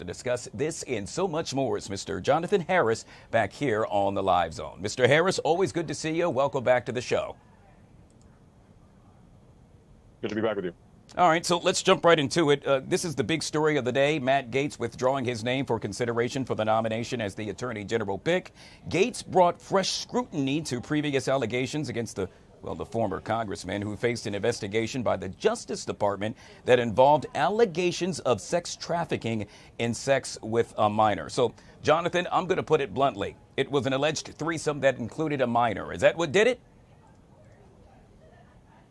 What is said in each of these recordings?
to discuss this and so much more is Mr. Jonathan Harris back here on the Live Zone. Mr. Harris, always good to see you. Welcome back to the show. Good to be back with you. All right, so let's jump right into it. This is the big story of the day. Matt Gaetz withdrawing his name for consideration for the nomination as the Attorney General pick. Gaetz brought fresh scrutiny to previous allegations against the former congressman who faced an investigation by the Justice Department that involved allegations of sex trafficking and sex with a minor. So, Jonathan, I'm going to put it bluntly. It was an alleged threesome that included a minor. Is that what did it?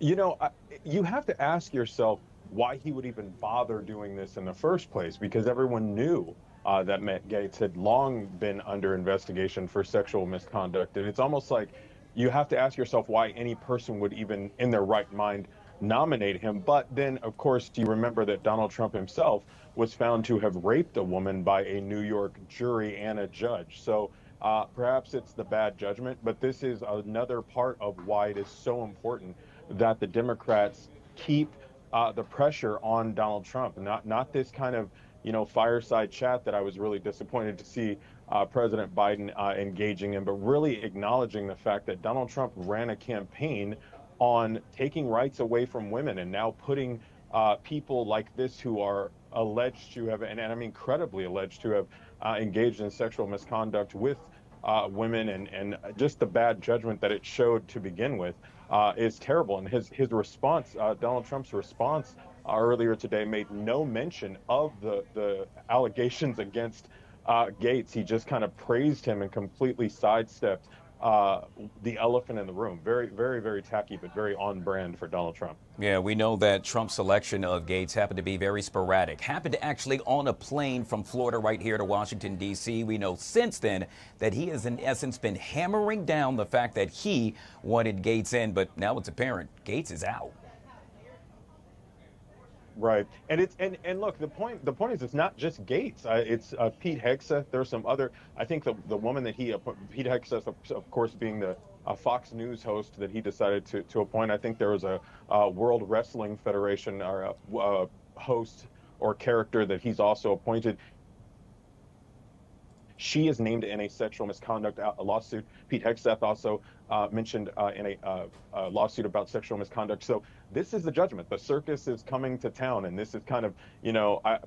You know, you have to ask yourself why he would even bother doing this in the first place, because everyone knew that Matt Gaetz had long been under investigation for sexual misconduct. And it's almost like you have to ask yourself why any person would even in their right mind nominate him. But then, of course, do you remember that Donald Trump himself was found to have raped a woman by a New York jury and a judge? So perhaps it's the bad judgment, but this is another part of why it is so important that the Democrats keep the pressure on Donald Trump, not this kind of, fireside chat that I was really disappointed to see President Biden engaging in, but really acknowledging the fact that Donald Trump ran a campaign on taking rights away from women and now putting people like this who are alleged to have, and I mean credibly alleged to have engaged in sexual misconduct with women, and just the bad judgment that it showed to begin with is terrible. And his response, Donald Trump's response earlier today, made no mention of the allegations against Gaetz. He just kind of praised him and completely sidestepped the elephant in the room. Very, very, very tacky, but very on brand for Donald Trump. Yeah, we know that Trump's selection of Gaetz happened to be very sporadic. Happened to actually on a plane from Florida right here to Washington, D.C. We know since then that he has in essence been hammering down the fact that he wanted Gaetz in, but now it's apparent Gaetz is out. Right, and look, the point is it's not just Gaetz. It's Pete Hegseth. There's some other. I think the woman that Pete Hegseth, of course, being the Fox News host that he decided to appoint. I think there was a World Wrestling Federation or host or character that he's also appointed. She is named in a sexual misconduct lawsuit. Pete Hegseth also mentioned in a lawsuit about sexual misconduct. So this is the judgment. The circus is coming to town, and this is kind of,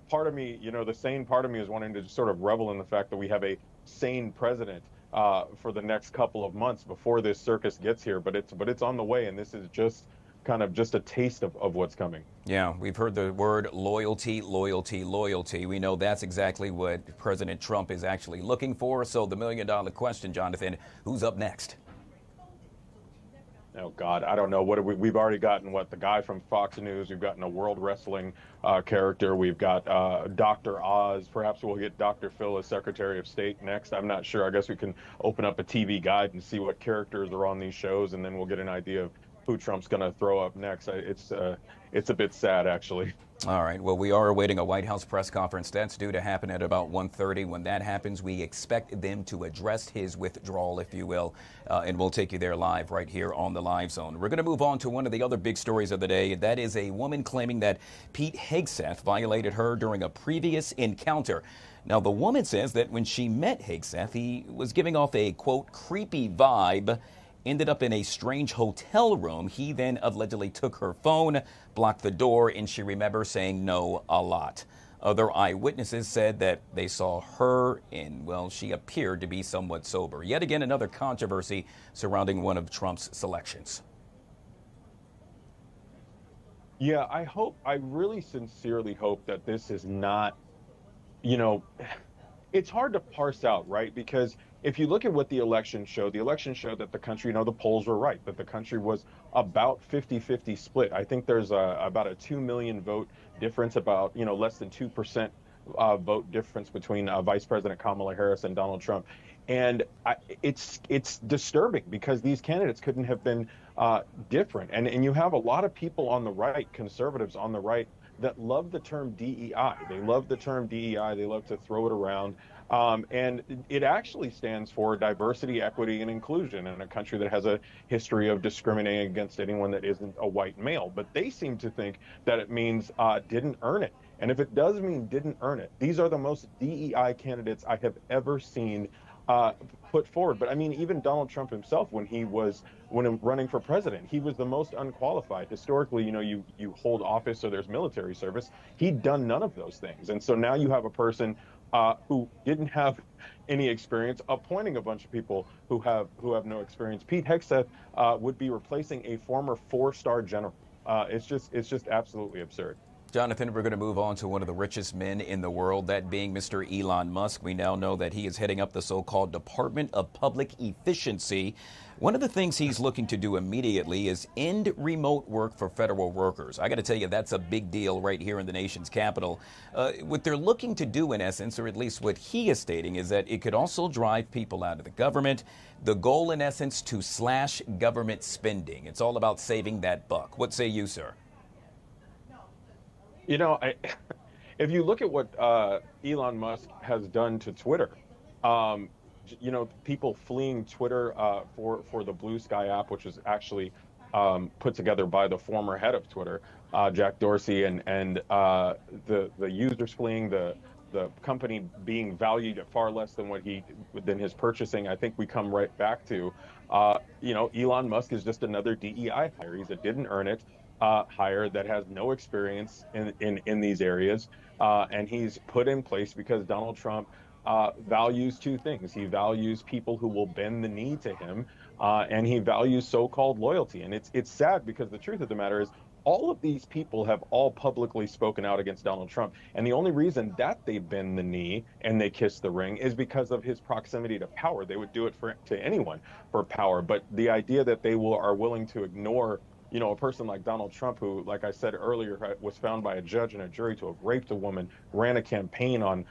part of me, the sane part of me is wanting to just sort of revel in the fact that we have a sane president for the next couple of months before this circus gets here. But it's on the way, and this is just kind of just a taste of what's coming. Yeah, we've heard the word loyalty, loyalty, loyalty. We know that's exactly what President Trump is actually looking for. So the million-dollar question, Jonathan, who's up next? Oh, God, I don't know. We've already gotten the guy from Fox News. We've gotten a World Wrestling character. We've got Dr. Oz. Perhaps we'll get Dr. Phil as Secretary of State next. I'm not sure. I guess we can open up a TV guide and see what characters are on these shows, and then we'll get an idea of who Trump's going to throw up next. It's a bit sad, actually. All right. Well, we are awaiting a White House press conference. That's due to happen at about 1:30. When that happens, we expect them to address his withdrawal, if you will, and we'll take you there live right here on the Live Zone. We're going to move on to one of the other big stories of the day. That is a woman claiming that Pete Hegseth violated her during a previous encounter. Now, the woman says that when she met Hegseth, he was giving off a, quote, creepy vibe, ended up in a strange hotel room. He then allegedly took her phone, blocked the door, and she remembers saying no a lot. Other eyewitnesses said that they saw her and, well, she appeared to be somewhat sober. Yet again, another controversy surrounding one of Trump's selections. Yeah, I really sincerely hope that this is not, it's hard to parse out, right? Because if you look at what the election showed that the country, the polls were right, that the country was about 50-50 split. I think there's about a 2 million vote difference, about, less than 2% vote difference between Vice President Kamala Harris and Donald Trump. And it's disturbing because these candidates couldn't have been different. And you have a lot of people on the right, conservatives on the right, that love the term DEI. They love the term DEI. They love to throw it around. And it actually stands for diversity, equity, and inclusion in a country that has a history of discriminating against anyone that isn't a white male. But they seem to think that it means didn't earn it. And if it does mean didn't earn it, these are the most DEI candidates I have ever seen put forward. But I mean, even Donald Trump himself, when running for president, he was the most unqualified. Historically, you hold office, so there's military service. He'd done none of those things, and so now you have a person who didn't have any experience appointing a bunch of people who have no experience. Pete Hegseth would be replacing a former 4-star general. It's just absolutely absurd. Jonathan, we're going to move on to one of the richest men in the world, that being Mr. Elon Musk. We now know that he is heading up the so-called Department of Public Efficiency. One of the things he's looking to do immediately is end remote work for federal workers. I got to tell you, that's a big deal right here in the nation's capital. What they're looking to do, in essence, or at least what he is stating, is that it could also drive people out of the government. The goal, in essence, to slash government spending. It's all about saving that buck. What say you, sir? If you look at what Elon Musk has done to Twitter, people fleeing Twitter for the Blue Sky app, which was actually put together by the former head of Twitter, Jack Dorsey, and the users fleeing, the company being valued at far less than his purchasing. I think we come right back to, Elon Musk is just another DEI hire. He's a didn't earn it hire that has no experience in these areas, and he's put in place because Donald Trump values two things. He values people who will bend the knee to him, and he values so-called loyalty. And it's sad, because the truth of the matter is all of these people have all publicly spoken out against Donald Trump, and the only reason that they bend the knee and they kiss the ring is because of his proximity to power. They would do it to anyone for power, but the idea that they are willing to ignore a person like Donald Trump, who, like I said earlier, was found by a judge and a jury to have raped a woman, ran a campaign on,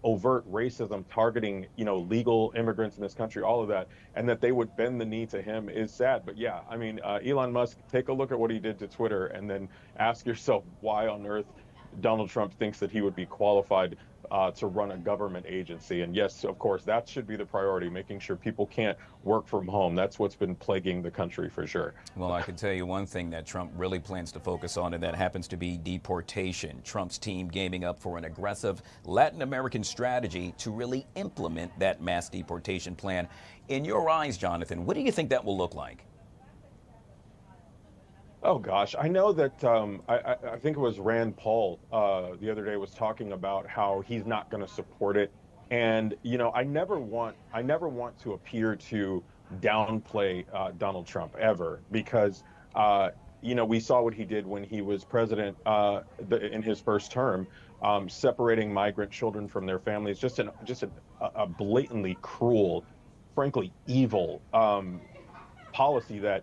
overt racism, targeting, legal immigrants in this country, all of that, and that they would bend the knee to him is sad. But yeah, I mean, Elon Musk, take a look at what he did to Twitter and then ask yourself why on earth Donald Trump thinks that he would be qualified to run a government agency. And yes, of course, that should be the priority, making sure people can't work from home. That's what's been plaguing the country for sure. Well, I can tell you one thing that Trump really plans to focus on, and that happens to be deportation. Trump's team gaming up for an aggressive Latin American strategy to really implement that mass deportation plan. In your eyes, Jonathan, what do you think that will look like? Oh, gosh, I know that I think it was Rand Paul the other day was talking about how he's not going to support it. And, I never want to appear to downplay Donald Trump ever, because, we saw what he did when he was president in his first term, separating migrant children from their families, just a blatantly cruel, frankly, evil policy that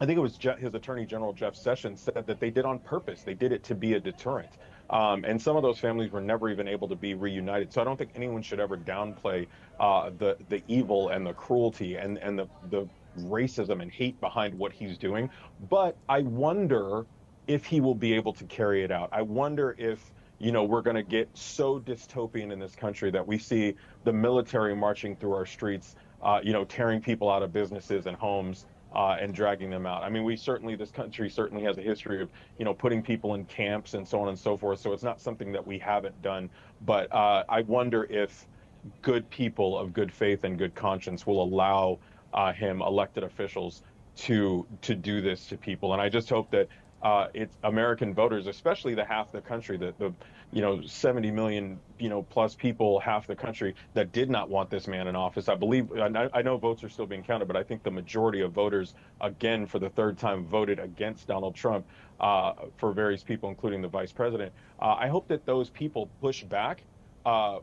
I think it was his Attorney General, Jeff Sessions, said that they did on purpose. They did it to be a deterrent. And some of those families were never even able to be reunited. So I don't think anyone should ever downplay the evil and the cruelty and the racism and hate behind what he's doing. But I wonder if he will be able to carry it out. I wonder if we're going to get so dystopian in this country that we see the military marching through our streets, tearing people out of businesses and homes, and dragging them out. I mean, this country certainly has a history of, putting people in camps and so on and so forth. So it's not something that we haven't done. But I wonder if good people of good faith and good conscience will allow elected officials, to do this to people. And I just hope that it's American voters, especially the half the country, the 70 million, plus people, half the country that did not want this man in office. I believe, I know votes are still being counted, but I think the majority of voters, again, for the third time, voted against Donald Trump for various people, including the vice president. I hope that those people push back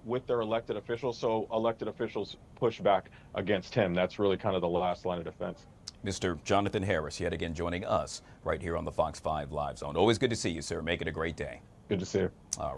with their elected officials, so elected officials push back against him. That's really kind of the last line of defense. Mr. Jonathan Harris, yet again joining us right here on the Fox 5 Live Zone. Always good to see you, sir. Make it a great day. Good to see you. All right.